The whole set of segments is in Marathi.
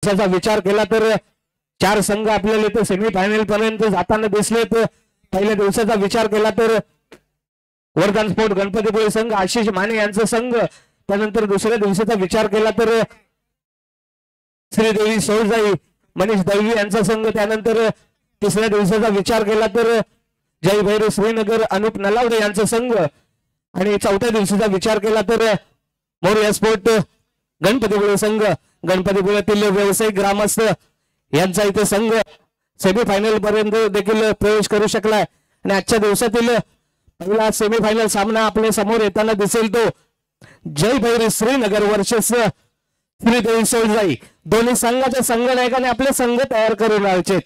दिवसाचा विचार केला तर 4 संघ आपल्याला इथे सेमीफायनल पर्यंत जाताना दिसलेत। पहिल्या दिवसाचा विचार केला तर वरदान स्पोर्ट गणपतीपुळे संघ आशिष माने यांचा संघ, त्यानंतर दुसऱ्या दिवसाचा विचार केला तर श्रीदेवी सौजाई मनीष दैवी यांचा संघ, त्यानंतर तिसऱ्या दिवसाचा विचार केला तर जय भैरव श्रीनगर अनुप नलावडे यांचा संघ, आणि चौथ्या दिवसाचा विचार केला तर मोरिया स्पोर्ट गणपतीपुळे संघ गणपतीपुळ्यातील व्यावसायिक ग्रामस्थ यांचा इथे संघ सेमीफायनल पर्यंत देखील प्रवेश करू शकलाय। आणि आजच्या दिवसातील पहिला सेमीफायनल सामना आपल्या समोर येताना दिसेल तो जय भैरव श्रीनगर वर्सेस श्रीदेवी सौजाई। दोन्ही संघाच्या संघनायकाने आपले संघ तयार करून आले।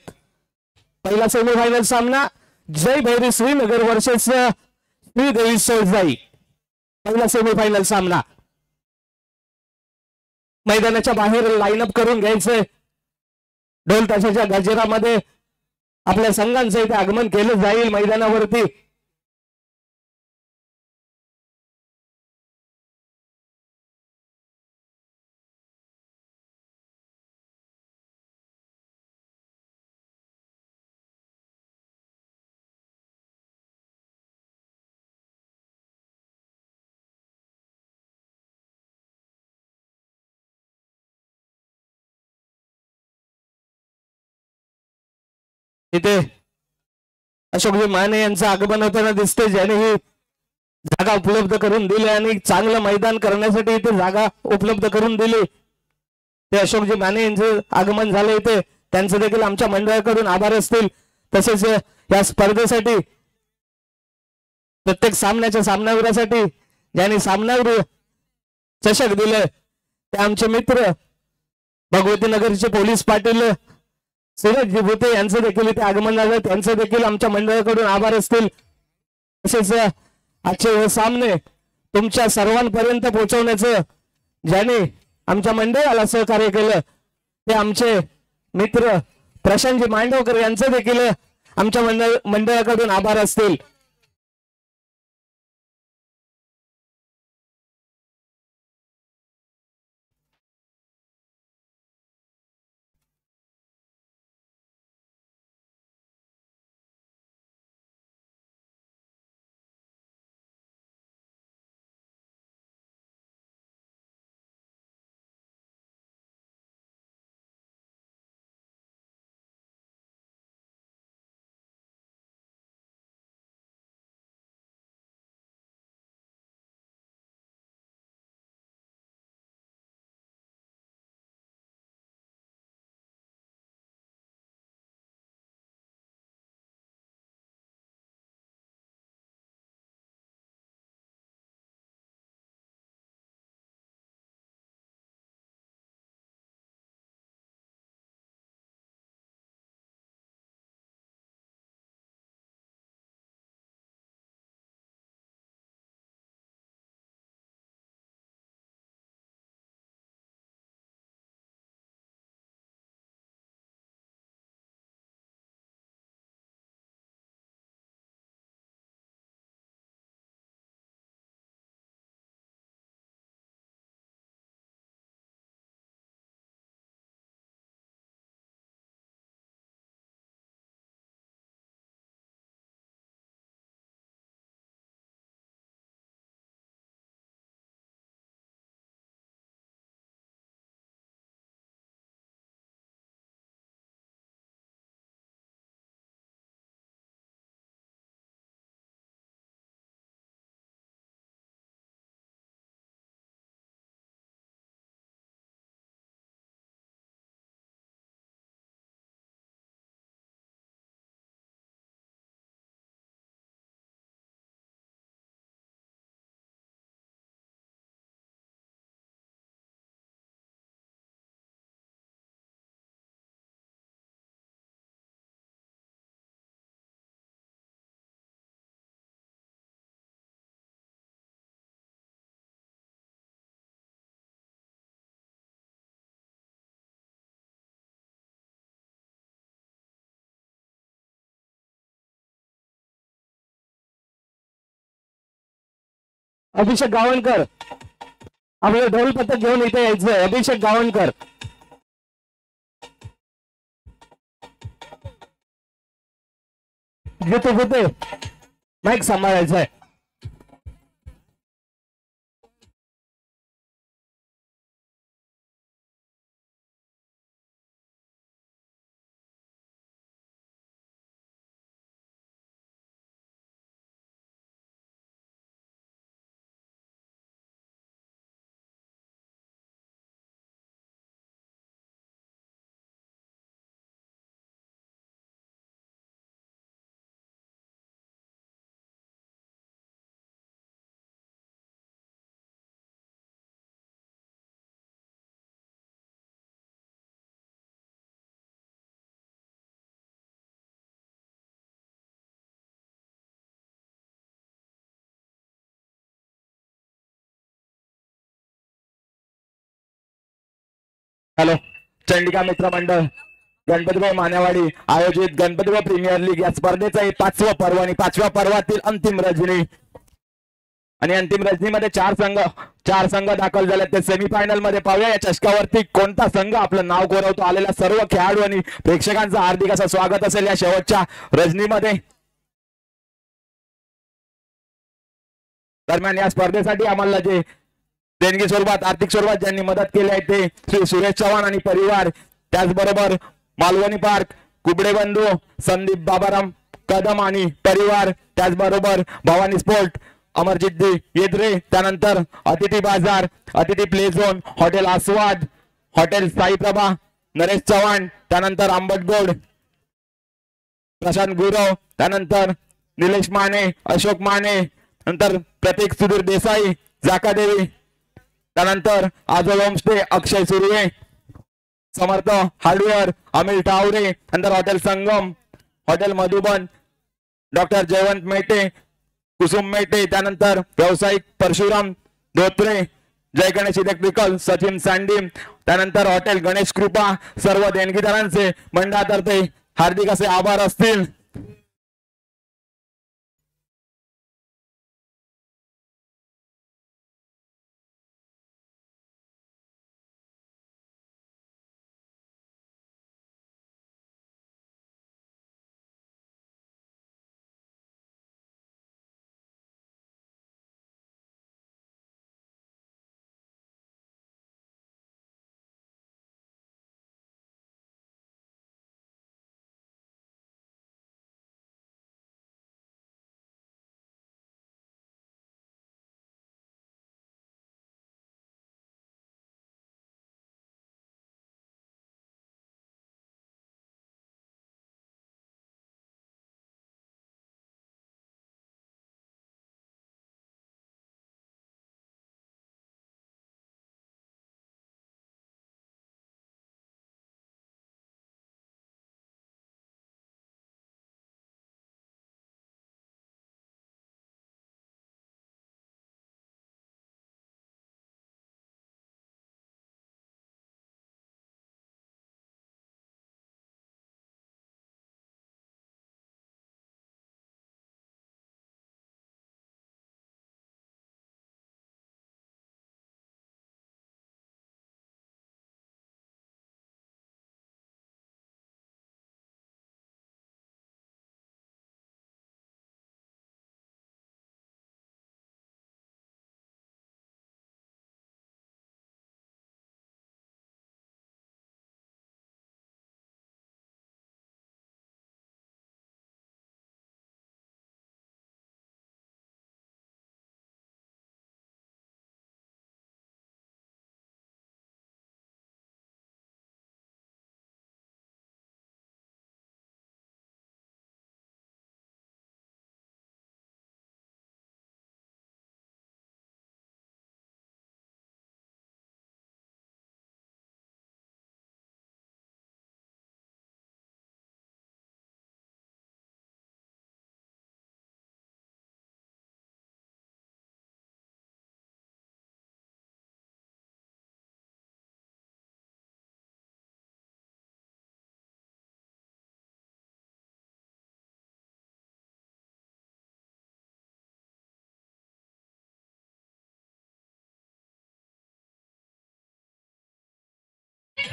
पहिला सेमीफायनल सामना जय भैरव श्रीनगर वर्सेस श्रीदेवी सौजाई, पहिला सेमीफायनल सामना। मैदानाच्या बाहेर लाईनअप करून घ्यायचंय। ढोल ताशाच्या गजरामध्ये आपल्या संघांचं इथे आगमन केलं जाईल मैदानावरती। इथे अशोकजी माने यांचं आगमन होताना दिसते, ज्याने ही जागा उपलब्ध करून दिली आणि चांगलं मैदान करण्यासाठी इथे जागा उपलब्ध करून दिली। ते अशोकजी माने यांचं आगमन झालं इथे, त्यांचं देखील आमच्या मंडळाकडून आभार असतील। तसेच या स्पर्धेसाठी प्रत्येक सामन्यासाठी ज्यांनी सामनावीर चषक दिले ते आमचे मित्र भगवती नगरचे पोलीस पाटील सूरज जिभुते यांचं देखील इथे आगमन झालं, त्यांचं देखील आमच्या मंडळाकडून आभार असतील। तसेच आजचे हे सामने तुमच्या सर्वांपर्यंत पोहोचवण्याचं ज्याने आमच्या मंडळाला सहकार्य केलं ते आमचे मित्र प्रशांतजी मांडवकर यांचं देखील आमच्या मंडळाकडून आभार असतील। अभिषेक गावणकर आपल्याला ढोल पथक घेऊन इथे यायचंय। अभिषेक गावणकर घेते माईक सांभाळायचा आहे. हॅलो, चंडिका मित्र मंडळ गणपतीबाई मानेवाडी आयोजित गणपतीबाई प्रीमियर लीग या स्पर्धेचं 5वं पर्व आणि 5व्या पर्वातील अंतिम रजनी आणि अंतिम रजनीमध्ये चार संघ दाखल झाले. ते सेमीफायनल मध्ये पाहूया या चषकावरती कोणता संघ आपलं नाव कोरवतो. आलेल्या सर्व खेळाडू आणि प्रेक्षकांचं हार्दिक असं स्वागत असेल या शेवटच्या रजनीमध्ये. दरम्यान या स्पर्धेसाठी आम्हाला जे देणगी स्वरूपात आर्थिक स्वरूपात ज्यांनी मदत केली आहे ते श्री सुरेश चव्हाण आणि परिवार, त्याचबरोबर मालवणी पार्क, कुबडे बंधू, संदीप बाबाराम कदम आणि परिवार, त्याचबरोबर भवानी स्पोर्ट, अमरजित येद्रे, त्यानंतर अतिथी बाजार, अतिथी प्ले झोन, हॉटेल आस्वाद, हॉटेल साईप्रभा, नरेश चव्हाण, त्यानंतर आंबटगोड, प्रशांत गुरव, त्यानंतर निलेश माने, अशोक माने, नंतर प्रतीक सुधीर देसाई, जाका देवी, त्यानंतर आजोल होमस्टे, अक्षय सुर्वे, समर्थ हार्डवेअर, अमिल टावरे, नंतर हॉटेल संगम, हॉटेल मधुबन, डॉक्टर जयवंत मेटे, कुसुम मेटे, त्यानंतर व्यावसायिक परशुराम धोत्रे, जय गणेश इलेक्ट्रिकल, सचिन सांडी, त्यानंतर हॉटेल गणेश कृपा. सर्व देणगीदारांचे मंडळातर्फे हार्दिक असे आभार असतील.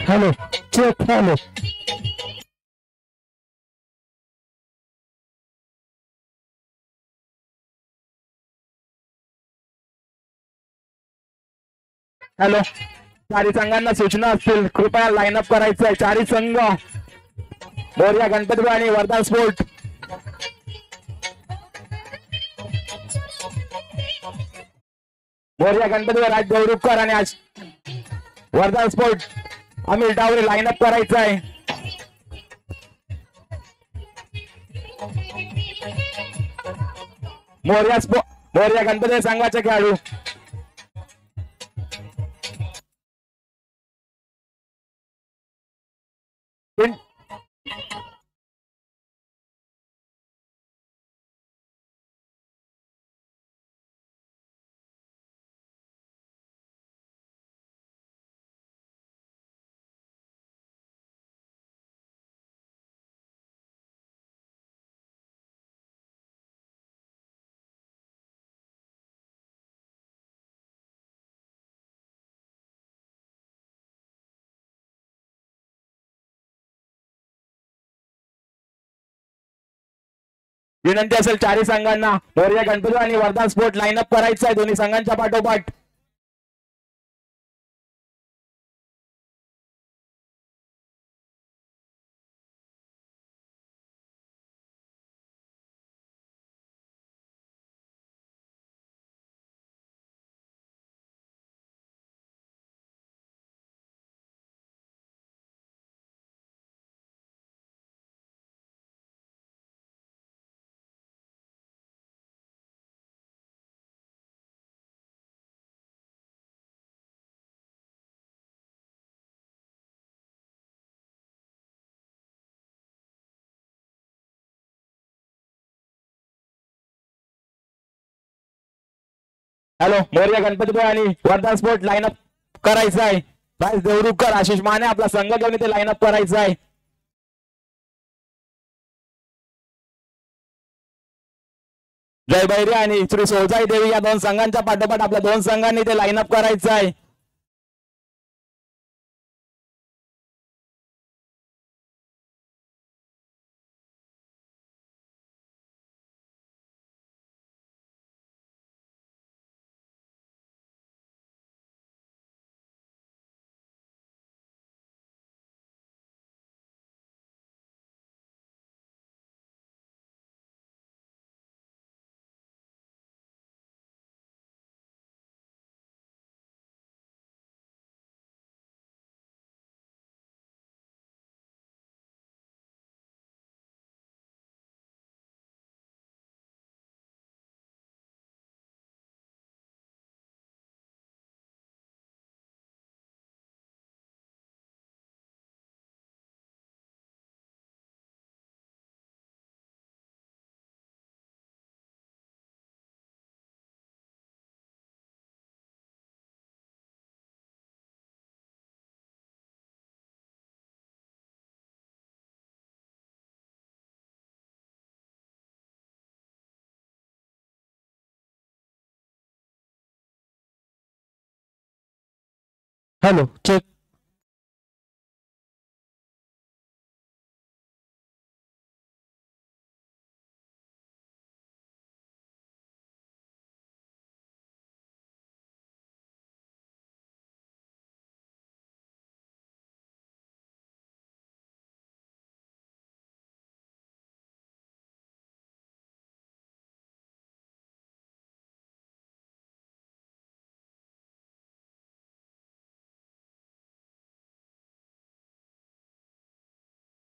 Hello, check hello. हॅलो, चारी संघांना सूचना असतील, कृपया लाईन अप करायचं आहे. चारी संघ मोरया गणपती आणि वरदान स्पोर्ट. मोरया गणपती राज देवरुखकर आणि वरदान स्पोर्ट अमिल डावरे लाईन अप करायचं आहे. मोरया गणपती संघाचे खेळाडू विनंती असेल चारी संघांना मोरया गणपती आणि वरदान स्पोर्ट लाईन अप करायचं आहे दोन्ही संघांच्या पाठोपाठ. हॅलो, मोरया गणपती आणि वरदान स्पोर्ट लाईन अप करायचं आहे. राज देवरुखकर आशिष माने आपला संघ घेऊन इथे लाईन अप करायचं आहे. जय बैरी आणि श्री सोजाई देवी या दोन संघांच्या पाठोपाठ आपल्या दोन संघांनी ते लाईन अप करायचं आहे. Hello, check.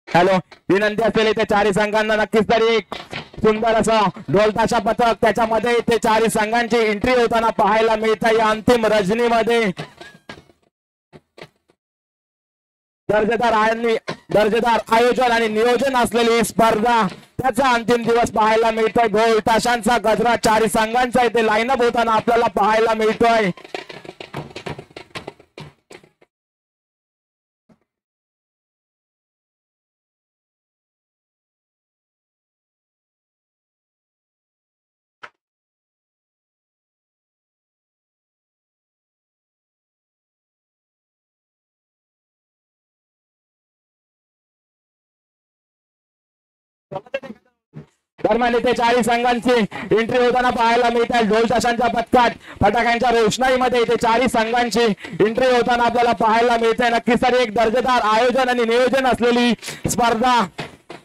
हॅलो, विनंती असेल इथे चारी संघांना नक्कीच तरी एक सुंदर असं ढोलताशा पथक त्याच्यामध्ये इथे चारी संघांची एंट्री होताना पाहायला मिळते. या अंतिम रजनीमध्ये दर्जेदार आयोजन आणि नियोजन असलेली स्पर्धा त्याचा अंतिम दिवस पाहायला मिळतोय. ढोल ताशांचा गजरा चारी संघांचा इथे लाईनअप होताना आपल्याला पाहायला मिळतोय. दरम्यान इथे चारही संघांची एंट्री होताना पाहायला मिळते ढोल ताशांच्या पथकात फटाक्यांच्या रोषणाईमध्ये इथे चारही संघांची एंट्री होताना आपल्याला पाहायला मिळते नक्कीच तरी एक दर्जेदार आयोजन आणि नियोजन असलेली स्पर्धा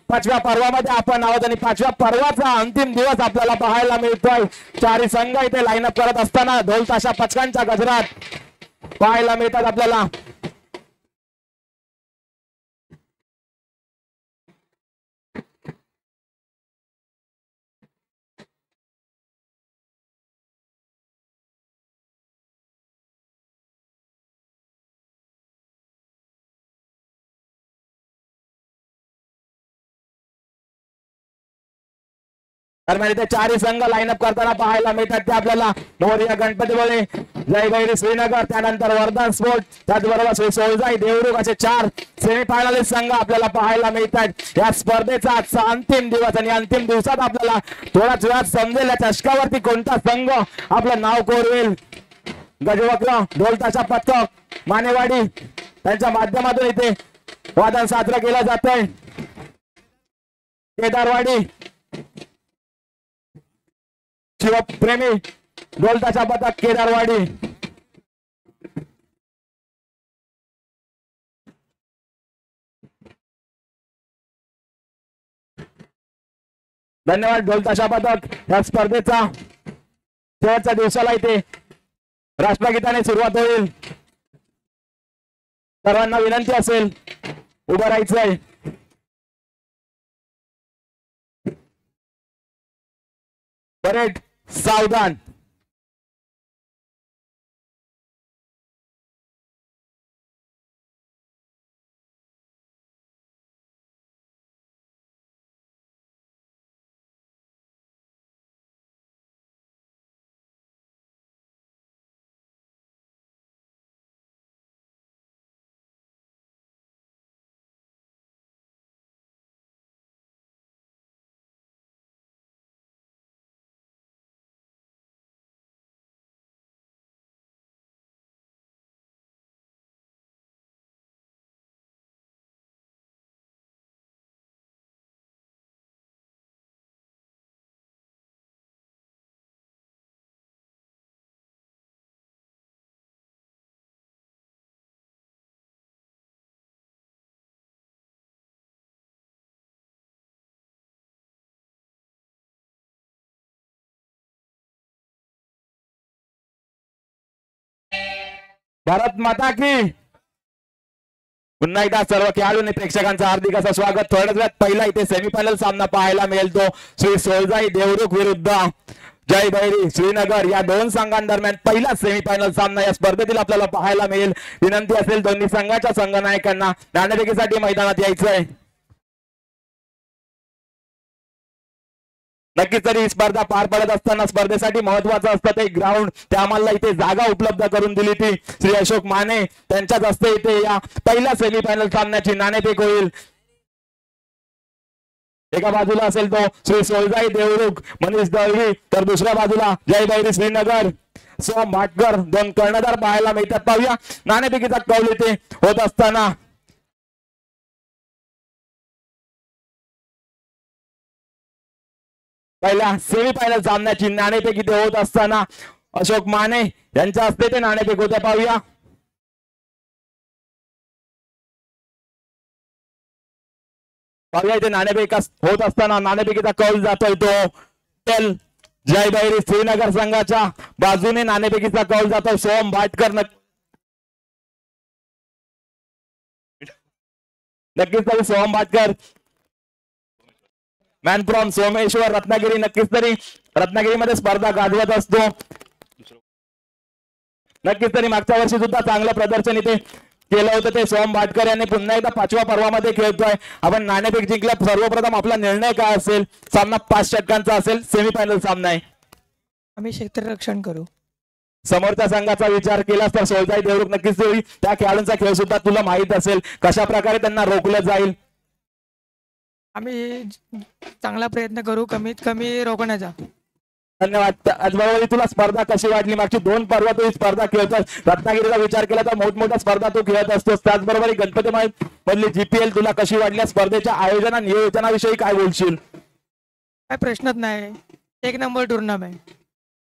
पाचव्या पर्वामध्ये आपण आहोत आणि पाचव्या पर्वाचा अंतिम दिवस आपल्याला पाहायला मिळतोय चारही संघ इथे लाईनअप करत असताना ढोल ताशा पथकांच्या गजरात पाहायला मिळतात आपल्याला दरम्यान इथे चारही संघ लाईनअप करताना पाहायला मिळतात ते आपल्याला मोरया गणपती बोळे जय भैरी श्रीनगर त्यानंतर वर्धन स्पोर्ट त्याचबरोबर श्री सोळजाई देवरुख असे 4 सेमीफायनलिस्ट संघ आपल्याला पाहायला मिळतात या स्पर्धेचा आजचा अंतिम दिवस आणि अंतिम दिवसात आपल्याला थोड्याच वेळात समजेल या चषकावरती कोणता संघ आपलं नाव कोरवेल गजवक्र ढोल ताशा पथक मानेवाडी त्यांच्या माध्यमातून इथे वादन साजरं केलं जातंय केदारवाडी शिवप्रेमी ढोल ताशा पथक केदारवाडी धन्यवाद ढोल ताशा पथक या स्पर्धेचा शेवटच्या दिवसाला इथे राष्ट्रगीताने सुरुवात होईल सर्वांना विनंती असेल उभं राहायचंय परेड सावधान भारत माता की पुन्हा एकदा सर्व खेळाडू प्रेक्षकांचं हार्दिक असं स्वागत थोड्याच वेळात पहिला इथे सेमीफायनल सामना पाहायला मिळेल तो श्री सोळजाई देवरुख विरुद्ध जय भैरी श्रीनगर या दोन संघांदरम्यान पहिला सेमीफायनल सामना या स्पर्धेतील आपल्याला पाहायला मिळेल विनंती असेल दोन्ही संघाच्या संघनायकांना नाणेफेकीसाठी मैदानात यायचंय नक्कीच तरी स्पर्धा पार पडत असताना स्पर्धेसाठी महत्वाचं असतं ते ग्राउंड त्या आम्हाला इथे जागा उपलब्ध करून दिली ती श्री अशोक माने त्यांच्याच हस्ते इथे या पहिल्या सेमीफायनल सामन्याची नाणेफेक होईल एका बाजूला असेल तो श्री सोळजाई देवरुख मनीष दळवी तर दुसऱ्या बाजूला जय भैरी श्रीनगर सोम भाटकर दोन कर्णधार पाहायला मिळतात पाहूया नाणेफेकीचा कौल इथे होत असताना पहिल्या सेमीफायनल सामन्याची नाणेफेक इथे होत असताना अशोक माने यांच्या हस्ते ते नाणेफेक होत्या पाहूया इथे नाणेफेक होत असताना नाणेफेकीचा कौल जातोय तो टेल जय भैरी श्रीनगर संघाच्या बाजूने नाणेफेकीचा कौल जातोय सोम भाटकर नक्कीच तरी सोम भाटकर मॅन फ्रॉम सोमेश्वर रत्नागिरी नक्कीच तरी रत्नागिरीमध्ये स्पर्धा गाजवत असतो नक्कीच तरी मागच्या वर्षी सुद्धा चांगलं प्रदर्शन इथे केलं होतं ते सोम भाटकर यांनी पुन्हा एकदा 5व्या पर्वामध्ये खेळतोय आपण नाणेफेक जिंकल्या सर्वप्रथम आपला निर्णय काय असेल सामना 5 षटकांचा असेल सेमीफायनल सामना आहे आम्ही क्षेत्ररक्षण करू समोरच्या संघाचा विचार केलास तर सोळजाई देवरुख नक्कीच तरी त्या खेळाडूंचा खेळ सुद्धा तुला माहित असेल कशा प्रकारे त्यांना रोखलं जाईल आम्ही चांगला प्रयत्न करू कमीत कमी रोखण्याचा धन्यवाद त्याचबरोबर तुला स्पर्धा कशी वाटली मागची 2 पर्व तू स्पर्धा खेळतोस रत्नागिरीचा विचार केला तर मोठमोठ्या स्पर्धा तू खेळत असतोस त्याचबरोबर गणपती मधली GPL तुला कशी वाटली स्पर्धेच्या आयोजना नियोजनाविषयी काय बोलशील काय प्रश्नच नाही. एक नंबर टुर्नामेंट.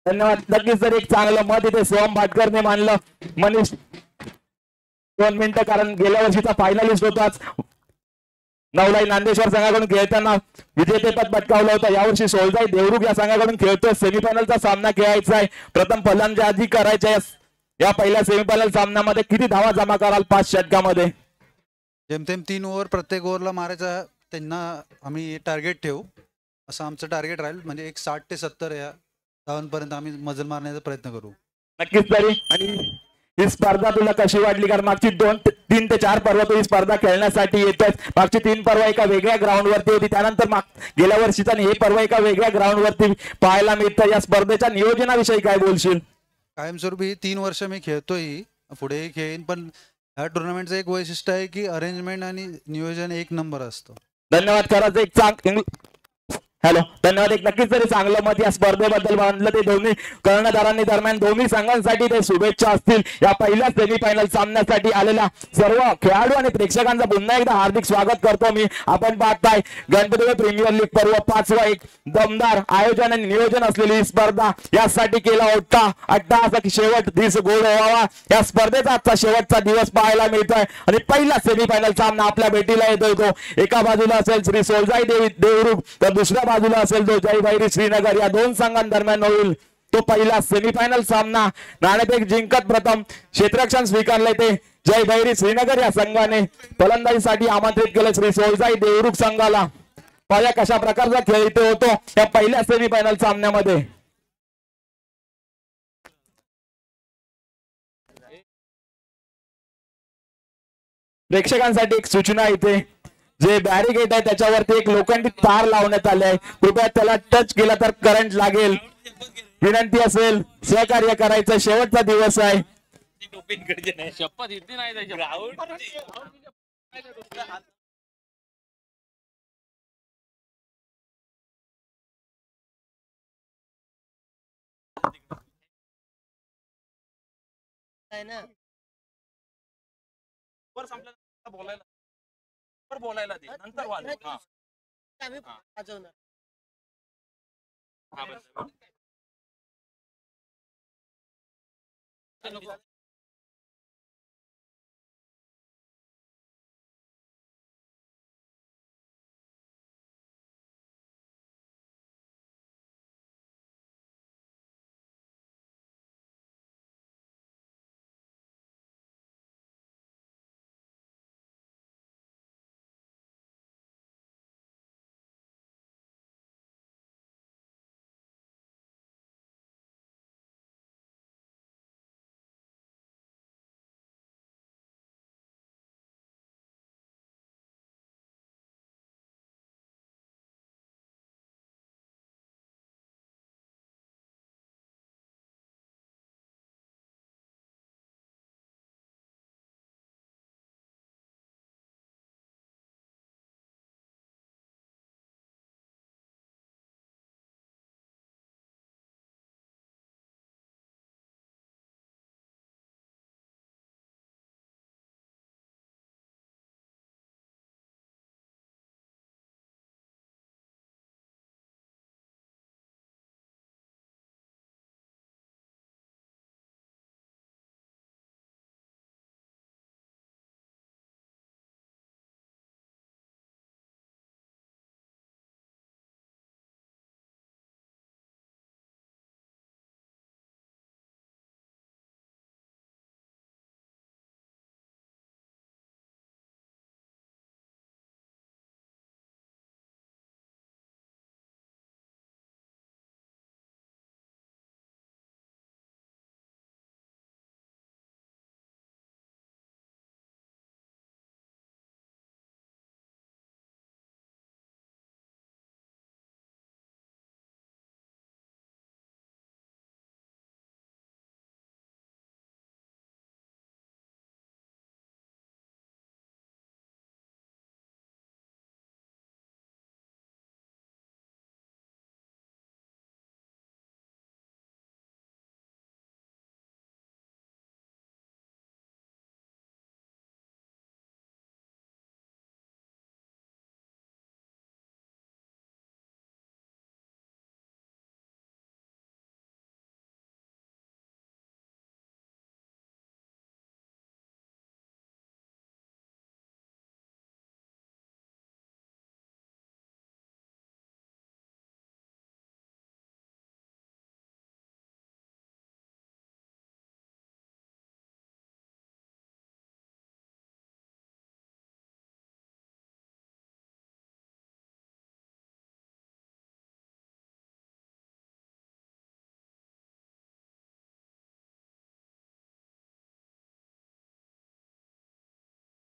धन्यवाद. नक्कीच तर एक चांगलं मत इथे सोहम भाटकरने मानलं. मनीष 2 मिनिटं, कारण गेल्या वर्षीचा फायनलिस्ट होताच. नवलाई नांदेश्वर संघाकडून खेळताना विजेतेपद पटकावलं होतं. यावर्षी सोलजाई देवरुख या संघाकडून खेळतोय. सेमीफायनलचा सामना खेळायचा आहे. प्रथम फलंदाजी करायची आहे. या पहिल्या सेमीफायनल सामन्यामध्ये किती धावा जमा कराल 5 षटकामध्ये? जेमतेम 3 ओव्हर प्रत्येक ओव्हरला मारायचा त्यांना आम्ही टार्गेट ठेवू. असं आमचं टार्गेट राहील. म्हणजे एक 60 ते 70 या धावांपर्यंत आम्ही मजल मारण्याचा प्रयत्न करू. नक्कीच तरी. आणि ही स्पर्धा तुला कशी वाटली? कारण मागची 3 ते 4 पर्व तू ही स्पर्धा खेळण्यासाठी येतोय. मागची 3 पर्व एका वेगळ्या ग्राउंड वरती होती. त्यानंतर गेल्या वर्षीचा हे पर्व एका वेगळ्या ग्राउंड वरती पाहायला मिळतं. या स्पर्धेच्या नियोजनाविषयी काय बोलशील? कायमस्वरूपी 3 वर्ष मी खेळतोय, पुढेही खेळेन. पण ह्या टुर्नामेंटचं एक वैशिष्ट्य आहे की अरेंजमेंट आणि नियोजन एक नंबर असतं. धन्यवाद. खरंच एक हॅलो, धन्यवाद. एक नक्कीच तरी चांगलं मत या स्पर्धेबद्दल मांडलं. ते दोन्ही कर्णधारांनी दरम्यान दोन्ही संघांसाठी ते शुभेच्छा असतील. या पहिल्या सेमीफायनल सामन्यासाठी आलेल्या सर्व खेळाडू आणि प्रेक्षकांचं पुन्हा एकदा हार्दिक स्वागत करतो मी. आपण पाहताय गणपती प्रीमियर लीग पर्व 5वा एक दमदार आयोजन आणि नियोजन असलेली ही स्पर्धा. यासाठी केला होता अट्टाहास शेवट दिस गोड व्हावा. या स्पर्धेचा आजचा शेवटचा दिवस पाहायला मिळतोय आणि पहिला सेमीफायनल सामना आपल्या भेटीला येतोय. तो एका बाजूला असेल श्री सोलजाई देवरुख, तर दुसऱ्या बाजूला असेल तो जय भैरी श्रीनगर. या दोन संघांदरम्यान होईल तो पहिला सेमीफायनल सामना. नाणेफेक जिंकत प्रथम क्षेत्ररक्षण स्वीकारले ते जय भैरी श्रीनगर या संघाने. फलंदाजीसाठी आमंत्रित केलं श्री सोलजाई देवरुख संघाला. पाया कशा प्रकारचा खेळ इथे होतो या पहिल्या सेमीफायनल सामन्यामध्ये. प्रेक्षकांसाठी एक सूचना इथे, जे बॅरिकेड आहे त्याच्यावरती एक लोखंडी तार लावण्यात आले आहे. कृपया त्याला टच केला तर करंट लागेल. विनंती असेल सहकार्य करायचं. शेवटचा दिवस आहे. बोलायला दे नंतर वाजव.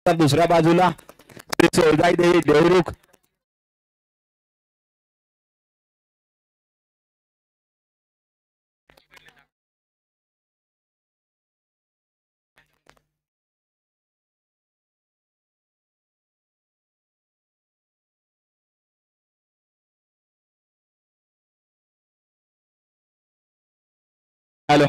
तर दुसऱ्या बाजूला श्री सोयगाई देवी देवरुख. हॅलो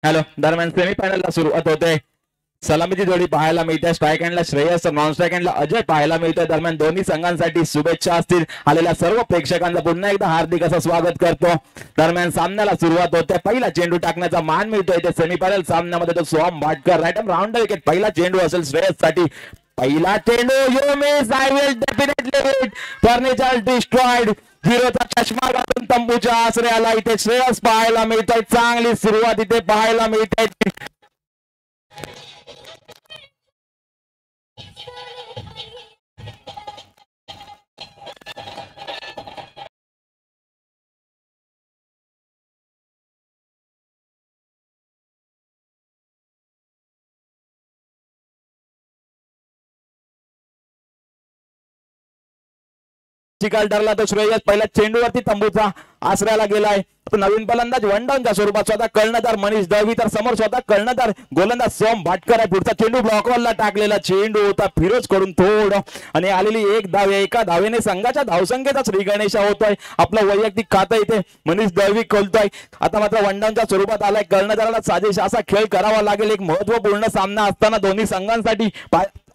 हॅलो दरम्यान सेमीफायनलला सुरुवात होते. सलामीची जोडी पाहायला मिळते. स्ट्राईक हँडला श्रेयस, नॉन स्ट्राईक हँडला अजय पाहायला मिळतोय. दरम्यान दोन्ही संघांसाठी शुभेच्छा असतील. आलेल्या सर्व प्रेक्षकांचं पुन्हा एकदा हार्दिक असं स्वागत करतो. दरम्यान सामन्याला सुरुवात होते. पहिला चेंडू टाकण्याचा मान मिळतोय ते सेमीफायनल सामन्यामध्ये तो Soham Bhatkar. Right round wicket. पहिला चेंडू असेल श्रेयस साठी. पहिला चेंडू you miss I will definitely hit. Furniture destroyed. झिरोचा चष्मा घालून तंबूच्या आश्रयाला इथे श्रेयस पाहायला मिळतोय. चांगली सुरुवात इथे पाहायला मिळते. चिकाल ठरला तो श्रेयस पहिल्या चेंडूवरती तंबूचा आश्रयाला गेलाय. नवीन फलंदाज वन डाऊनच्या स्वरूपात स्वतः कर्णधार मनीष दळवी तर समोर स्वतः कर्णधार गोलंदाज सोम भाटकर आहे. पुढचा चेंडू ब्लॉकवरला टाकलेला चेंडू होता फिरोज कडून थोडं आणि आलेली एक धाव. एका धावेने संघाच्या धावसंख्येचा श्री गणेश होतोय. आपलं वैयक्तिक खातं इथे मनीष दळवी खोलतोय. आता मात्र वन डाऊनच्या स्वरूपात आलाय. कर्णधाराला साजेश असा खेळ करावा लागेल. एक महत्वपूर्ण सामना असताना दोन्ही संघांसाठी.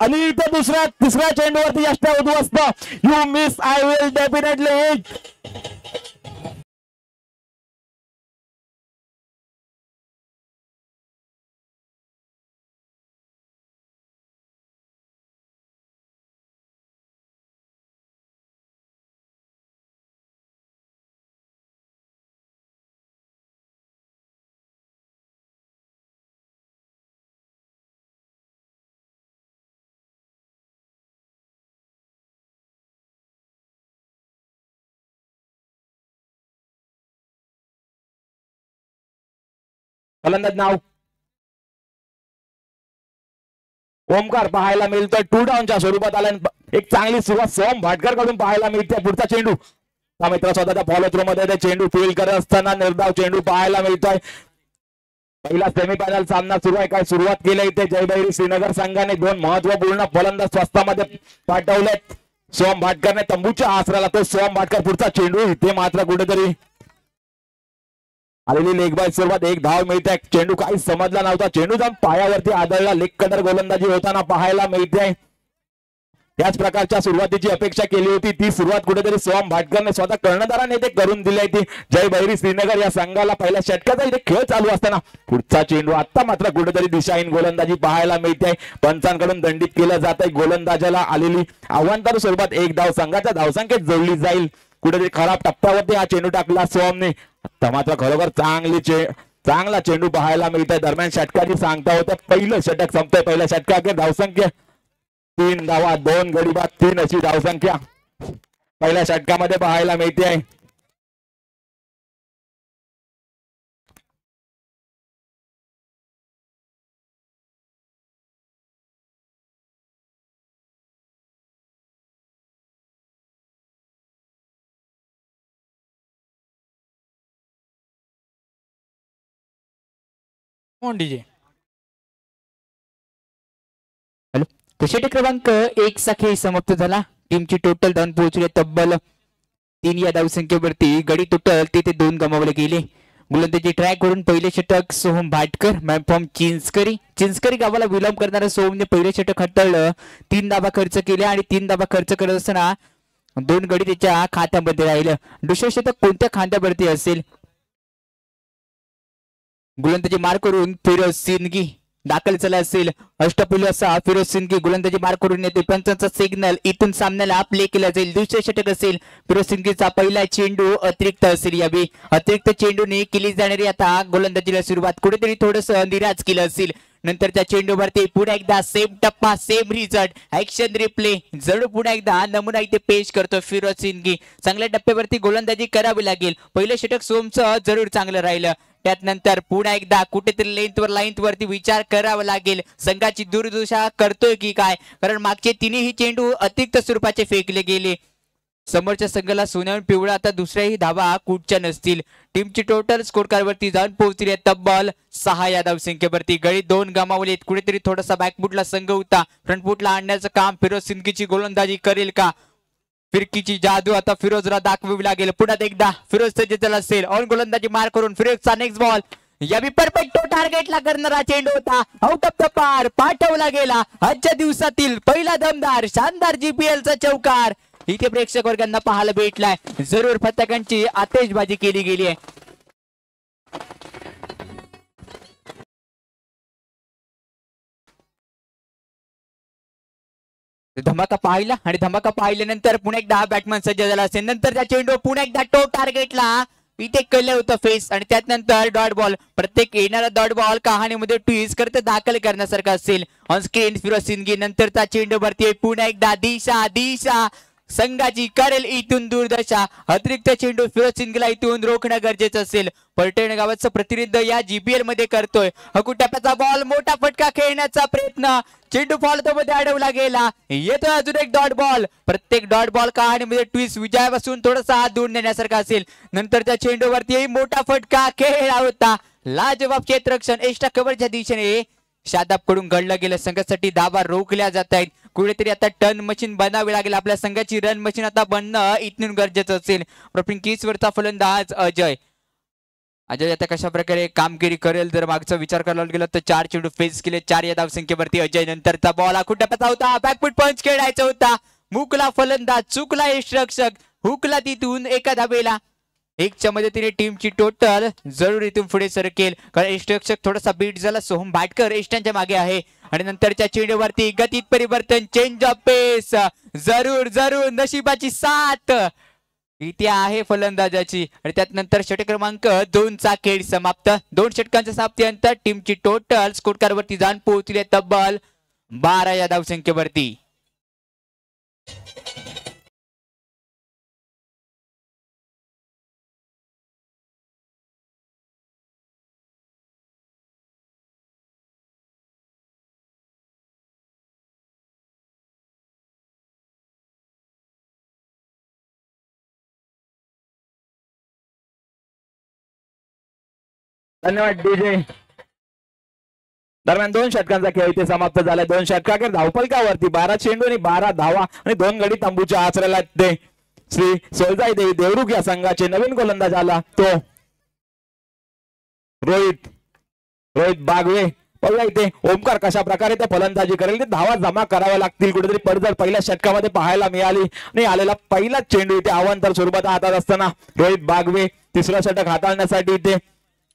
आणि इथे तिसऱ्या चेंडूवरती यष्ट्या उद्ध्वस्त. You miss I will definitely hit. फलंदाज नाव ओमकार पाहायला मिळतोय. टू डाऊनच्या स्वरूपात आला. एक चांगली सुरुवात सोम भाटकर कडून पाहायला मिळते. पुढचा चेंडू मित्र स्वतःच्या फॉलो थ्रू मध्ये चेंडू फील्ड करत असताना निर्धाव चेंडू पाहायला मिळतोय. पहिला सेमीफायनल सामना सुरू आहे. काय सुरुवात केली इथे जयभैरी श्रीनगर संघाने. दोन महत्वपूर्ण फलंदाज स्वस्तामध्ये पाठवलेत. सोम भाटकरने तंबूच्या आसराला तो सोम भाटकर. पुढचा चेंडू इथे मात्र कुठेतरी आलेली लेग बाय सुरुवात. एक धाव मिळते. चेंडू काही समजला नव्हता. चेंडू जाऊन पायावरती आदळला. लेग कटर गोलंदाजी होताना पाहायला मिळते. याच प्रकारच्या सुरुवातीची अपेक्षा केली होती. ती सुरुवात कुठेतरी सोम भाटकरने स्वतः कर्णधाराने ते करून दिली आहे. जय भैरी श्रीनगर या संघाला पहिल्या षटकाचा इथे खेळ चालू असताना पुढचा चेंडू आता मात्र कुठेतरी दिशाहीन गोलंदाजी पाहायला मिळते. पंचांकडून दंडित केलं जात आहे. गोलंदाजाला आलेली आव्हानदार स्वरूपात एक धाव संघाच्या धावसंख्येत जोडली जाईल. कुठेतरी खराब टप्प्यावरती हा चेंडू टाकला सोमने. आता मात्र खरोखर चांगला चेंडू पाहायला मिळतोय. दरम्यान षटकाची सांगता होतं. पहिलं षटक संपतंय. पहिल्या षटकात धावसंख्या 3 धावा 2 गडी बाद 3 अशी धावसंख्या पहिल्या षटकामध्ये पाहायला मिळते आहे. DJ hello. षटक क्रमांक 1 चा खेळ समाप्त झाला. टीमची टोटल धाव पोहोचले तब्बल 3 या धावसंख्येवरती. गडी टोटल तिथे 2 गमावले गेले. गोलंदाजी ट्रॅक वरून पहिले षटक सोहम भाटकर. मॅन फॉर्म चिंचकरी गावाला विलंब करणाऱ्या सोहमने पहिले षटक हाताळलं. 3 धावा खर्च केल्या आणि 3 धावा खर्च करत असताना 2 गडी त्याच्या खात्यामध्ये राहिलं. दुसरे षटक कोणत्या खांद्यावरती असेल गोलंदाजी मार करून फिरोज सिंदगी दाखल झाला असेल. अष्टपैलू असा फिरोज सिंदगी गोलंदाजी मार करून येते. पंचांचा सिग्नल इथून सामन्याला प्ले केला जाईल. दुसरे षटक असेल फिरोज सिंदगीचा. पहिला चेंडू अतिरिक्त असेल. यावेळी अतिरिक्त चेंडूने केली जाणारी आता गोलंदाजीला सुरुवात कुठेतरी थोडस निराश केलं असेल. नंतर त्या चेंडूवरती पुन्हा एकदा सेम टप्पा सेम रिझल्ट ऍक्शन रिप्ले जरूर पुन्हा एकदा नमुना इथे पेश करतो फिरोज सिंदगी. चांगल्या टप्प्यावरती गोलंदाजी करावी लागेल. पहिलं षटक सोमचं जरूर चांगलं राहिलं. त्यानंतर पुन्हा एकदा कुठेतरी लाईन वरती विचार करावा लागेल. संघाची दुर्दशा करतोय की काय, कारण मागचे तिन्ही चेंडू अतिरिक्त स्वरूपाचे फेकले गेले. समोरच्या संघाला सोन्याहून पिवळा आता दुसऱ्याही धावा कुठच्या नसतील. टीमची टोटल स्कोर कार्ड वरती जाऊन पोहोचली आहे तब्बल 6 या धावसंख्येवरती. गळी 2 गमावलेत. कुठेतरी थोडासा बॅकफुटला संघ होता. फ्रंटफुटला आणण्याचं काम फिरोज सिंदगीची गोलंदाजी करेल का? फिरकीची जादू आता फिरोजला दाखवावी लागेल. पुन्हा एकदा फिरोज सज्जला असेल. ऑन गोलंदाजी मार करून फिरोजचा नेक्स्ट बॉल. यावी परफेक्ट टार्गेटला करणारा चेंडू होता. आउट ऑफ द पार पाठवला गेला. आजच्या दिवसातील पहिला दमदार शानदार GPL चा चौकार इथे प्रेक्षक वर्गांना पाहायला भेटलाय. जरूर फटकांची आतिषबाजी केली गेली आहे. धमाका पाहिला आणि धमाका पाहिल्यानंतर पुन्हा एकदा हा बॅट्समन सज्ज झाला असेल. नंतर त्या चेंडू पुन्हा एकदा टार्गेटला इथे केलं होतं फेस आणि त्यानंतर डॉट बॉल. प्रत्येक येणारा डॉट बॉल कहाणीमध्ये ट्विस्ट करत दाखल करण्यासारखा असेल. On screen Firoz Sindagi. नंतरचा चेंडू वरती पुन्हा एकदा दिशा संघाची करेल इथून दुर्दशा. अतिरिक्त चेंडू फिरोज सिंदगीला इथून रोखणं गरजेचं असेल. पलटण गावाचं प्रतिनिधित्व या GPL मध्ये करतोय. हकुटप्प्याचा बॉल मोठा फटका खेळण्याचा प्रयत्न. चेंडू फॉल्टो मध्ये अडवला गेला. येतोय अजून एक डॉट बॉल. प्रत्येक डॉट बॉल कहाणीमध्ये ट्विस्ट विजयापासून थोडासा हात दूर नेण्यासारखा असेल. नंतरच्या चेंडूवरती मोठा फटका खेळला होता. लाजवाब क्षेत्ररक्षण एक्स्ट्रा कव्हरच्या दिशेने शादाब कडून घडलं गेलं. संघासाठी धावा रोखल्या जात आहेत. कुठेतरी आता टर्न मशीन बनावी लागेल. आपल्या संघाची रन मशीन आता बनणं इथून गरजेचं असेल. प्रॉफिंग केसवरचा फलंदाज अजय आता कशा प्रकारे कामगिरी करेल जर मागचा विचार करायला गेला तर 4 चेंडू फेस केले. 4 या धावसंख्येवरती अजय. नंतरचा बॉल आखुटप्प्याचा होता. बॅकफुट पंच खेळायचा होता. मुकला फलंदाज चुकला यष्टरक्षक. हुकला तिथून एका धावेला. 1च्या मदतीने टीमची टोटल जरूर इथून पुढे सरकेल. कारण यष्टरक्षक थोडासा बीट झाला. सोहम भाटकर यष्टांच्या मागे आहे. आणि नंतरच्या चेंडूवरती गतीत परिवर्तन चेंज ऑफ पेस. जरूर नशिबाची साथ इथे आहे फलंदाजाची. आणि त्यानंतर षटक क्रमांक 2 चा खेळ समाप्त. 2 षटकांच्या समाप्तीनंतर टीमची टोटल स्कोर कार्ड वरती जाऊन पोहोचली तब्बल 12 या धावसंख्येवरती. धन्यवाद डीजे. दरम्यान 2 षटकांचा खेळ इथे समाप्त झाला. 2 षटकाखेर धावफलकावरती 12 चेंडू आणि 12 धावा आणि 2 गडी तंबूच्या आचरेला ते श्री सोलजाई देवी देवरुख या संघाचे नवीन गोलंदाज आला तो रोहित बागवे. बघा इथे ओमकार कशा प्रकारे ते फलंदाजी करेल. ते धावा जमा कराव्या लागतील. कुठेतरी पडझड पहिल्या षटकामध्ये पाहायला मिळाली आणि आलेला पहिला चेंडू इथे अवांतर स्वरूपात हातात असताना रोहित बागवे तिसरा षटक हाताळण्यासाठी इथे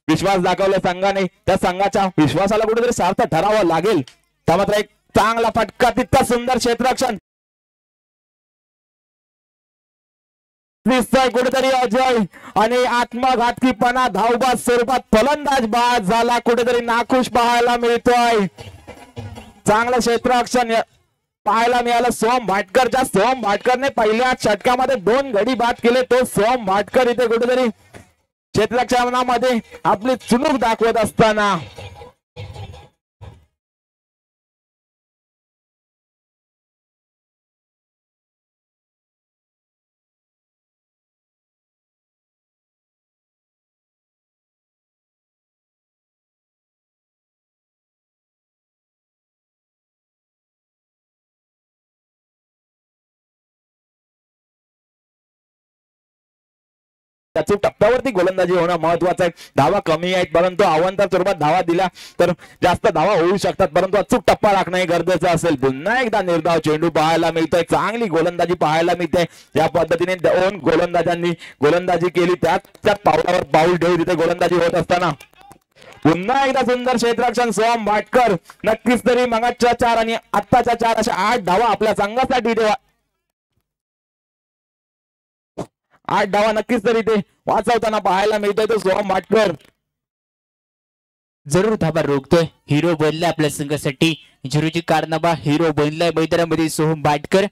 विश्वास दाखवला संघाने. त्या संघाच्या विश्वासाला कुठेतरी सार्थ ठरावं लागेल. त्या मात्र एक चांगला फटका तितका सुंदर क्षेत्ररक्षण दिसतोय. कुठेतरी अजय आणि आत्मघातकीपणा धावबाद स्वरूपात फलंदाज बाद झाला. कुठेतरी नाखुश पाहायला मिळतोय. चांगलं क्षेत्ररक्षण पाहायला मिळालं सोहम भाटकरच्या. सोहम भाटकरने पहिल्या षटकामध्ये 2 गडी बाद केले. तो सोहम भाटकर इथे कुठेतरी क्षेत्ररक्षणामध्ये आपली चुणूक दाखवत असताना टप्प्यावरती गोलंदाजी होणं महत्वाचं आहे. धावा कमी आहेत परंतु अवांतर स्वरूपात धावा दिल्या तर जास्त धावा होऊ शकतात. परंतु अचूक टप्पा राखणं गरजेचं असेल. पुन्हा एकदा निर्धाव चेंडू पाहायला मिळतोय. चांगली गोलंदाजी पाहायला मिळते. या पद्धतीने 2 गोलंदाजांनी गोलंदाजी केली. त्याच पावलावर पाऊल ठेवून तिथे गोलंदाजी होत असताना पुन्हा एकदा सुंदर क्षेत्ररक्षण सोहम भाटकर. नक्कीच तरी मगाच्या 4 आणि आत्ताच्या 4 अशा 8 धावा आपल्या संघासाठी देवा 8 धावा नक्कीच तरी ते वाचवताना पाहायला मिळतोय तो सोहम भाटकर. जरूर धाबा रोखतोय. हिरो बनलाय आपल्या संघासाठी. झिरोची कारनामा हिरो बनलाय मैदानामध्ये सोहम भाटकर.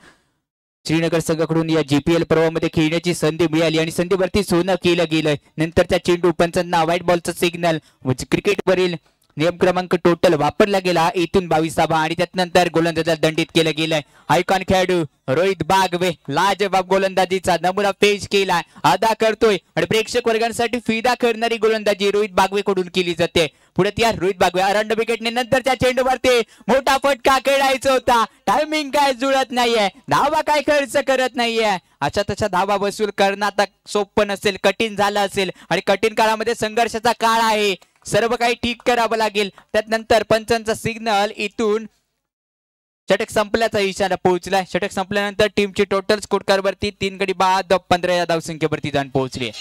श्रीनगर संघाकडून या जीपीएल पर्वामध्ये खेळण्याची संधी मिळाली आणि संधीवरती सोनं केलं गेलंय. नंतरच्या चेंडू पंचांना व्हाईट बॉलचा सिग्नल क्रिकेटवरील नियम क्रमांक टोटल वापरला गेला. इथून 22 धावा आणि त्यानंतर गोलंदाजाला दंडित केलं गेलंय. आयकॉन खेळाडू रोहित बागवे लाजवाब गोलंदाजीचा नमुना पेश केलाय, अदा करतोय आणि प्रेक्षक वर्गांसाठी फिदा करणारी गोलंदाजी रोहित बागवे कडून केली जाते. पुढे त्या रोहित बागवे अरंड विकेटने नंतरच्या चेंडूवरती मोठा फटका खेळायचा होता. टायमिंग काय जुळत नाहीये, धावा काय खर्च करत नाहीये. अशा तशा धावा वसूल करणं आता सोपं नसेल, कठीण झालं असेल आणि कठीण काळामध्ये संघर्षाचा काळ आहे. सर्व काही ठीक करावं लागेल. त्यानंतर पंचांचा सिग्नल इथून षटक संपल्याचा इशारा पोहोचलाय. षटक संपल्यानंतर टीमची टोटल स्कोर कार्ड वरती 3 गडी बाद 15 या धावसंख्येवरती जाऊन पोहोचली.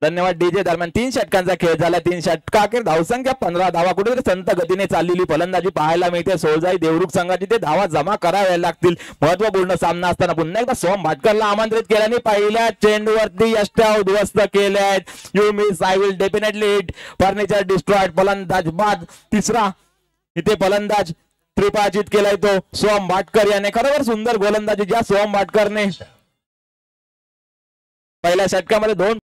धन्यवाद डीजे. दरम्यान 3 षटकांचा खेळ झाला. 3 षटकाखेर धावसंख्या 15 धावा. कुठेतरी संत गतीने चाललेली फलंदाजी पाहायला मिळते. सोळजाई देवरुख संघाची ते धावा जमा कराव्या लागतील. महत्वपूर्ण सामना असताना पुन्हा एकदा सोहम भाटकरला आमंत्रित केल्याने पहिल्या चेंडूवरती यष्ट्या उद्ध्वस्त केले आहेत. You miss I will definitely hit. Furniture destroyed. फलंदाज बाद. तिसरा इथे फलंदाज त्रिपाचित केलाय तो सोहम भाटकर याने. खरोखर सुंदर गोलंदाजी ज्या सोहम भाटकरने पहिल्या षटकामध्ये 2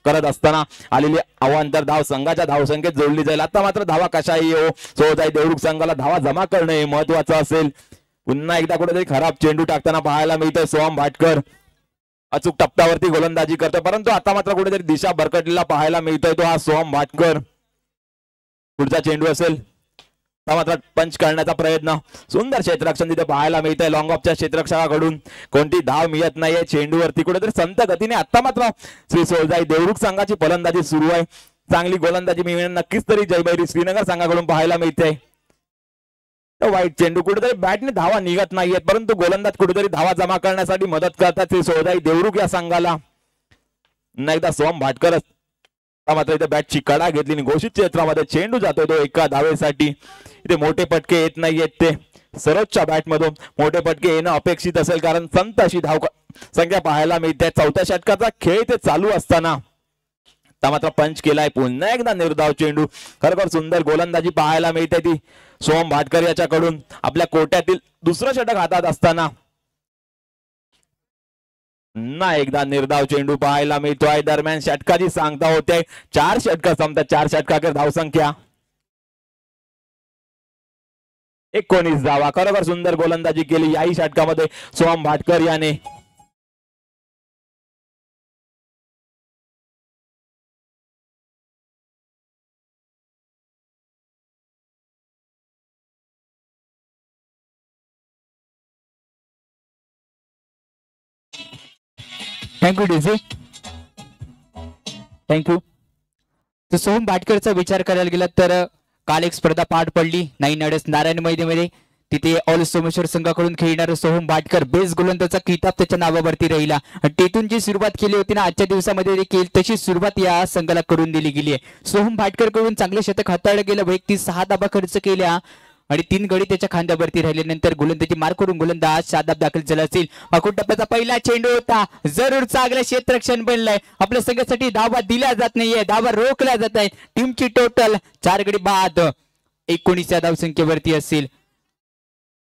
करत असताना आलेली अवांतर धाव संघाच्या धावसंख्येत जोडली जाईल. आता मात्र धावा कशाही येऊ सोळजाई देवरुख संघाला धावा जमा करणे महत्वाचं असेल. पुन्हा एकदा कुठेतरी खराब चेंडू टाकताना पाहायला मिळतोय सोहम भाटकर. अचूक टप्प्यावरती गोलंदाजी करतोय परंतु आता मात्र कुठेतरी दिशा भरकटलेला पाहायला मिळतोय तो हा सोहम भाटकर. पुढचा चेंडू असेल मात्र पंच करण्याचा प्रयत्न. सुंदर क्षेत्ररक्षण तिथे पाहायला मिळतंय. लॉंग ऑफच्या क्षेत्ररक्षकाकडून कोणती धाव मिळत नाहीये. चेंडूवरती कुठेतरी संत गतीने आता मात्र श्री सोळजाई देवरुख संघाची फलंदाजी सुरू आहे. चांगली गोलंदाजी मिळणे नक्कीच तरी जयभैरी श्रीनगर संघाकडून पाहायला मिळते. वाईट चेंडू कुठेतरी बॅटने धावा निघत नाहीयेत परंतु गोलंदाज कुठेतरी धावा जमा करण्यासाठी मदत करतात श्री सोळजाई देवरुख या संघाला. पुन्हा एकदा सोहम भाटकर मात्र इथे बॅटची कडा घेतली आणि घोषित क्षेत्रामध्ये चेंडू जातोय तो एका धावेसाठी. इथे मोठे पटके येत नाहीयेत. ते सरोजच्या बॅट मधून मोठे पटके येणं अपेक्षित असेल कारण संत अशी धाव संख्या पाहायला मिळते. 4थ्या षटकाचा खेळ ते चालू असताना मात्र पंच केलाय. पुन्हा एकदा निर्धाव चेंडू. खरोखर सुंदर गोलंदाजी पाहायला मिळते ती सोहम भाटकर याच्याकडून. आपल्या कोट्यातील दुसरं षटक हातात असताना पुन्हा एकदा निर्धाव चेंडू पाहायला मिळतोय. दरम्यान षटकाची सांगता होते 4 षटक संपतात. 4 षटकाखेर धावसंख्या 19 धावा. खरोखर सुंदर गोलंदाजी केली याही षटकामध्ये सोहम भाटकर याने. Thank you DJ. थँक्यू. तर सोहम भाटकरचा विचार करायला गेला तर काल एक स्पर्धा पार पडली नारायण मैदानामध्ये. तिथे ऑल सोमेश्वर संघाकडून खेळणारा सोहम भाटकर बेस्ट गोलंदाजाचा किताब त्याच्या नावावरती राहिला. तिथून जी सुरुवात केली होती ना आजच्या दिवसामध्ये देखील तशी सुरुवात या संघाला करून दिली गेली आहे. सोहम भाटकर कडून चांगले शतक हाताळलं गेलं. वैयक्तिक 6 धाबा खर्च केल्या आणि 3 गडी त्याच्या खांद्यावरती राहिल्यानंतर गोलंदाजी मार करून गोलंदाज शादाब दाखल झाला असेल. मागून टप्प्याचा पहिला चेंडू होता. जरूर चांगलं क्षेत्ररक्षण बनलंय. आपल्या संघासाठी धावा दिल्या जात नाहीये, धावा रोखल्या जात आहेत. टीमची टोटल 4 गडी बाद 19 या धावसंख्येवरती असेल.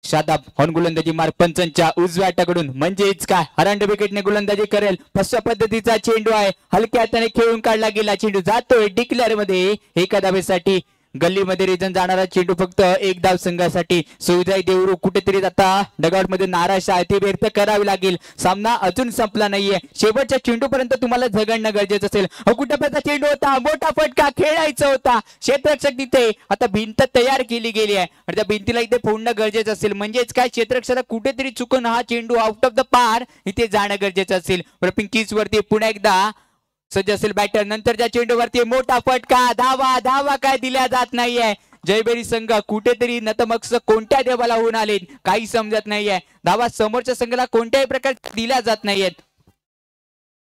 शादाब ऑन गोलंदाजी मार्क पंचांच्या उजव्या हाताकडून म्हणजेच काय हरांड विकेटने गोलंदाजी करेल. फसव्या पद्धतीचा चेंडू आहे, हलक्या हाताने खेळून काढला गेला. चेंडू जातोय डिक्लेअर मध्ये एका धावेसाठी. गल्लीमध्ये रिजन जाणारा चेंडू फक्त एक धाव संघासाठी. सुविधा देवरू कुठेतरी आता डगआउट मध्ये नाराज आहे, ते व्यक्त करावी लागेल. सामना अजून संपला नाहीये, शेवटच्या चेंडूपर्यंत तुम्हाला झगडणं गरजेचं असेल. कुठेपर्यंत चेंडू होता, मोठा फटका खेळायचा होता. क्षेत्ररक्षक तिथे आता भिंत तयार केली गेली आहे आणि त्या भिंतीला इथे फोडणं गरजेचं असेल. म्हणजेच काय क्षेत्ररक्षकाला कुठेतरी चुकून हा चेंडू आउट ऑफ द पार इथे जाणं गरजेचं असेल. पिंकीज वरती पुन्हा एकदा सज्ज असेल बॅटर. नंतरच्या चेंडूवरती मोठा फटका, धावा धावा काय दिल्या जात नाहीये. जयबेरी संघ कुठेतरी नतमस्तक कोणत्या देवाला होऊन आले काही समजत नाहीये. धावा समोरच्या संघाला कोणत्याही प्रकारे दिल्या जात नाहीयेत.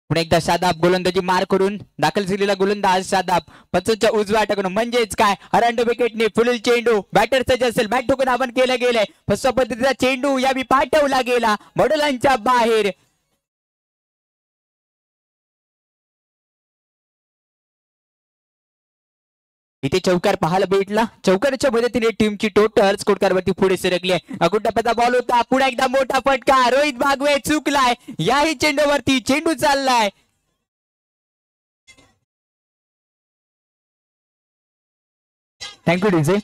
पुन्हा एकदा शादाब गोलंदाजी मार करून दाखल झालेला गोलंदाज शादाब पंचांच्या उजव्या हाताकडून म्हणजेच काय हरांड विकेटने फुल चेंडू. बॅटर सज्ज असेल, बॅट ठोकून आवाहन केलं गेलंय. फसव्या पद्धतीचा चेंडू यावेळी पाठवला गेला मॉडलांच्या बाहेर. इथे चौकार पाहायला भेटला. चौकाराच्या मदतीने टीमची टोटल स्कोर वरती पुढे सरकली आहे. अगुंडापचा बॉल होता, पुढे एकदा मोठा फटका. रोहित बागवे चुकलाय याही चेंडूवरती. चेंडू चाललाय थँक्यू डीजे.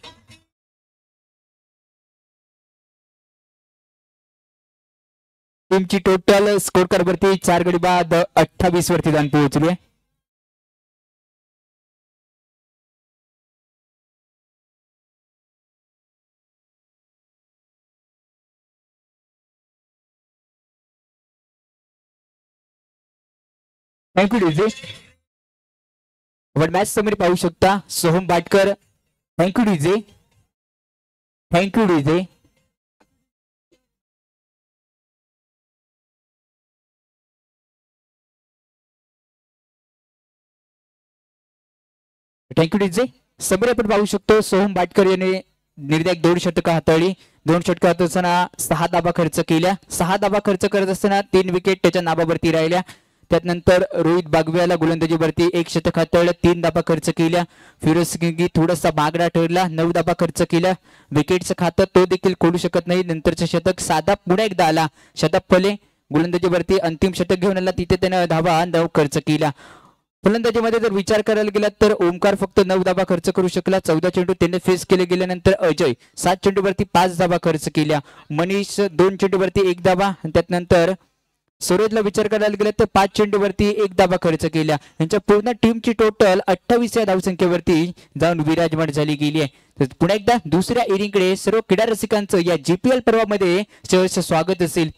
टीमची टोटल स्कोर वरती 4 गडी बाद 28 वरती जाऊन पोहोचली आहे. Thank you DJ. आपण मॅच समोर पाहू शकता Soham Bhatkar. Thank you DJ. Thank you DJ. Thank you DJ. समोर आपण पाहू शकतो सोहम बाटकर याने निर्धाक 2 षटकं हाताळली. 2 षटकं हात असताना 6 धाबा खर्च केल्या. 6 धाबा खर्च करत असताना 3 विकेट त्याच्या नाबावरती राहिल्या. त्यानंतर रोहित बागवेला गोलंदाजीवरती 1 षटक हाताळलं, 3 धाबा खर्च केल्या. फिरोज सिंगी थोडासा मागडा ठरला, 9 धाबा खर्च केल्या. विकेटचं खातं तो देखील खोलू शकत नाही. नंतरचं षटक साधा पुन्हा एकदा आला. शतक फले गोलंदाजीवरती अंतिम षटक घेऊन आला, तिथे त्याने धाबा 9 खर्च केल्या. फलंदाजीमध्ये जर विचार करायला गेला तर ओमकार फक्त 9 धाबा खर्च करू शकला. 14 चेंडू त्याने फेस केले गेल्यानंतर अजय 7 चेंडूवरती 5 धाबा खर्च केल्या. मनीष 2 चेंडूवरती 1 धाबा. त्यानंतर सूरजला विचार करायला गेला तर 5 चेंडूवरती 1 धाबा खर्च केल्या. यांच्या पूर्ण टीमची टोटल 28 या धावसंख्येवरती जाऊन विराजमान झाली गेली आहे. पुन्हा एकदा दुसऱ्या इनिंगकडे सर्व क्रीडा रसिकांचं या जीपीएल पर्वामध्ये सहर्ष स्वागत असेल.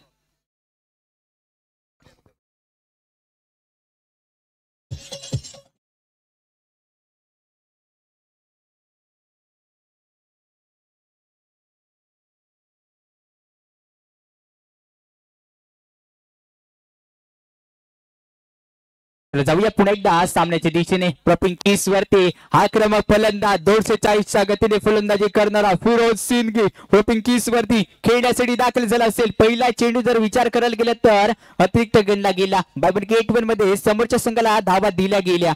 जाऊया पुन्हा एकदा सामन्याच्या दिशेने. पिंकीज वरती आक्रमक फलंदाज 240 च्या गतीने फलंदाजी करणारा फिरोज सिंगी पिंकीज वरती खेळण्यासाठी दाखल झाला असेल. पहिला चेंडू जर विचार करायला गेला तर अतिरिक्त गणला गेला. बायबन गेट 1 मध्ये समोरच्या संघाला धावा दिल्या गेल्या.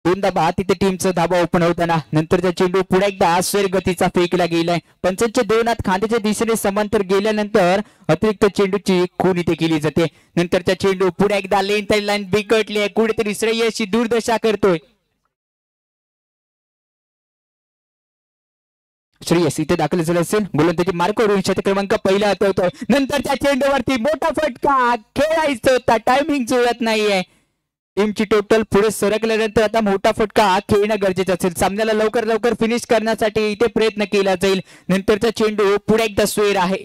2 धाबा तिथे टीमचा धाबा ओपन होताना. नंतरचा चेंडू पुढे एकदा स्वेर गतीचा फेकला गेलाय. पंचांचे 2 हात खांद्याच्या दिशेने समांतर गेल्यानंतर अतिरिक्त चेंडूची खून इथे केली जाते. नंतरचा चेंडू पुढे एकदा लाईन बिकटली आहे. कुठेतरी श्रेयसची दुर्दशा करतोय. श्रेयस इथे दाखल झाला असेल. गोलंदाजी मार्कवरून षटक क्रमांक पहिला हातवतोय. नंतरच्या चेंडूवरती मोठा फटका. खेळायचं होता, टायमिंग जुळत नाहीये. टीमची टोटल पुढे सरकल्यानंतर आता मोठा फटका खेळणं गरजेचं असेल. सामन्याला लवकर फिनिश करण्यासाठी इथे प्रयत्न केला जाईल. नंतरचा चेंडू पुढे एकदा स्वेर आहे.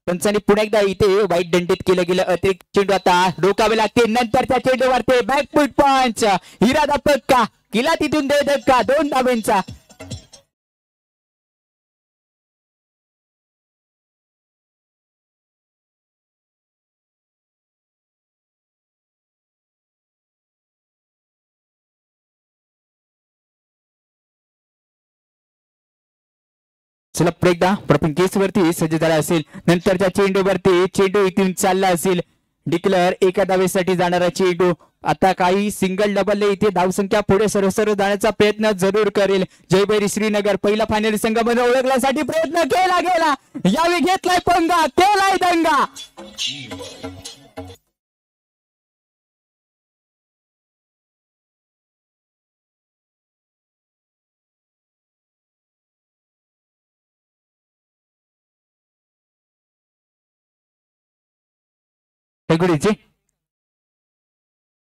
पंचांनी पुन्हा एकदा इथे वाईट दंडित केलं गेलं. अतिरिक्त चेंडू आता रोखावे लागते. नंतरच्या चेंडूवरती बॅकफूट पंच. इरादा पक्का केला, तिथून दे धक्का 2 धाब्यांचा. चला पुढे एकदा प्रथम केस वरती सज्ज झाला असेल. नंतरच्या चेंडूवरती चेंडू इथून चालला असेल. डिक्लेअर एका धावेसाठी जाणारा चेंडू आता काही सिंगल डबल इथे धावसंख्या पुढे सरसर जाण्याचा प्रयत्न जरूर करेल. जयभैरी श्रीनगर पहिला फायनल संघामध्ये ओळखण्यासाठी प्रयत्न केला गेला. यावेळी घेतलाय पंगा, केलाय दंगा.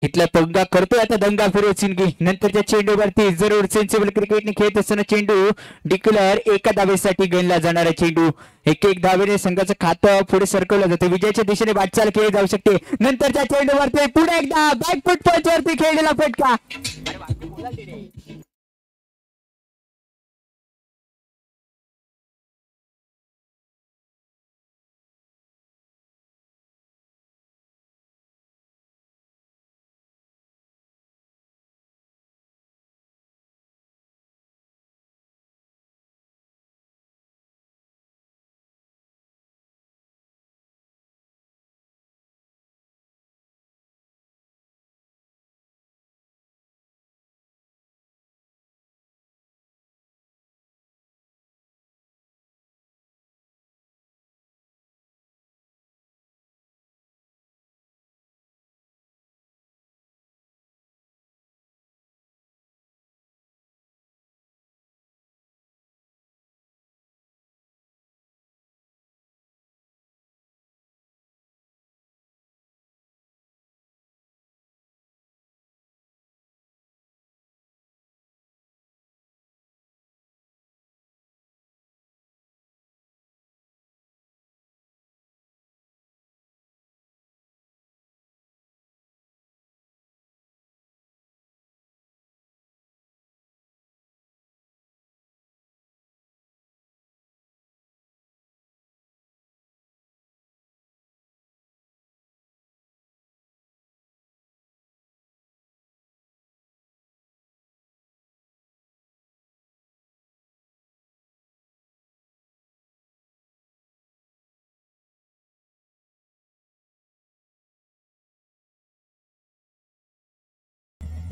इथला पंगा करतोय आता दंगा फिरोज सिंगी. नंतरच्या चेंडूवरती जरूर सेन्सिबल क्रिकेटने खेळत असताना चेंडू डिक्लेअर एका धावेसाठी गणला जाणारा चेंडू. एक धावेने संघाचं खातं पुढे सरकवलं जाते. विजयाच्या दिशेने वाटचाल केली जाऊ शकते. नंतरच्या चेंडूवरती पुढे एकदा बॅकफुट पंच वरती खेळलेला फटका.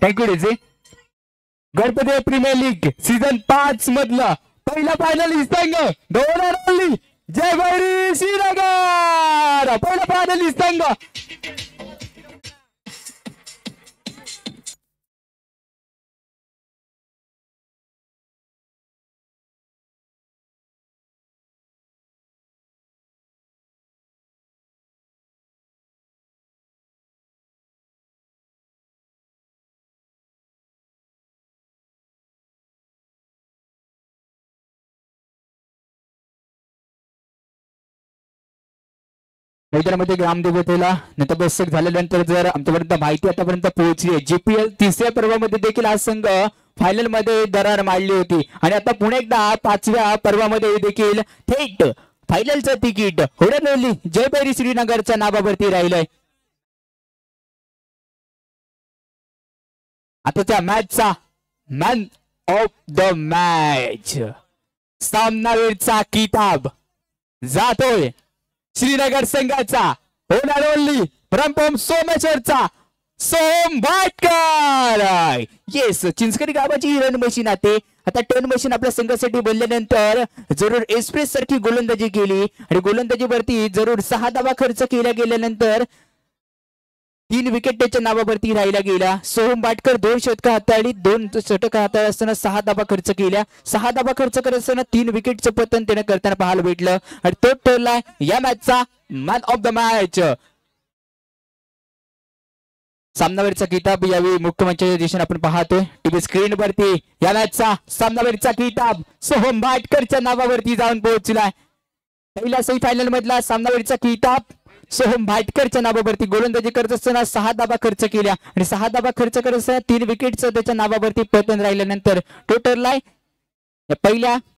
Thank you DJ. Ganpati premier league season 5 मधला पहिला फायनलिस्ट संघ डोनारल्ली जयभैरी श्रीनगर. पहिला फायनलिस्ट संघ मैदानामध्ये ग्रामदेवतेला नतमस्तक झाल्यानंतर जर आमच्यापर्यंत माहिती आतापर्यंत पोहोचली. जीपीएल तिसऱ्या पर्वामध्ये देखील हा संघ फायनल मध्ये दरार मारली होती आणि आता पुन्हा एकदा 5व्या पर्वामध्ये देखील थेट फायनलचं तिकीट होडनवली जयभैरी श्रीनगरच्या नावावरती राहिलंय. आताच्या मॅचचा मॅन ऑफ द मॅच सामनावीरचा किताब जातोय श्रीनगर संघाचा होणारवल्ली ब्रह्मोम सोमेश्वरचा सोम भाटकर. येस, चिंचकरी गावाची ही रन मशीन आहे. आता टर्न मशीन आपल्या संघासाठी बनल्यानंतर जरूर एक्सप्रेस सारखी गोलंदाजी केली आणि गोलंदाजीवरती जरूर 6 धावा खर्च केल्या गेल्यानंतर 3 विकेट त्याच्या नावावरती राहिला गेला. सोहम भाटकर 2 षटकं हाताळली. 2 षटकं हाताळत असताना 6 धावा खर्च केल्या. 6 धावा खर्च करत असताना 3 विकेटचं पतन त्याने करताना पाहायला भेटलं आणि तो ठरला या मॅचचा मॅन ऑफ द मॅच. सामनावीरचा किताब यावेळी मुख्य मंचाच्या दिशेने आपण पाहतोय टीव्ही स्क्रीन वरती. या मॅचचा सामनावीरचा किताब सोहम भाटकरच्या नावावरती जाऊन पोहोचलाय. पहिल्या सेमीफायनल मधला सामनावीरचा किताब सोहम भाटकरच्या नावावरती गोलंदाजी करत असताना 6 धावा खर्च केल्या आणि 6 धावा खर्च करत असताना 3 विकेटचं त्याच्या नावावरती पतन राहिल्यानंतर तो ठरलाय पहिल्या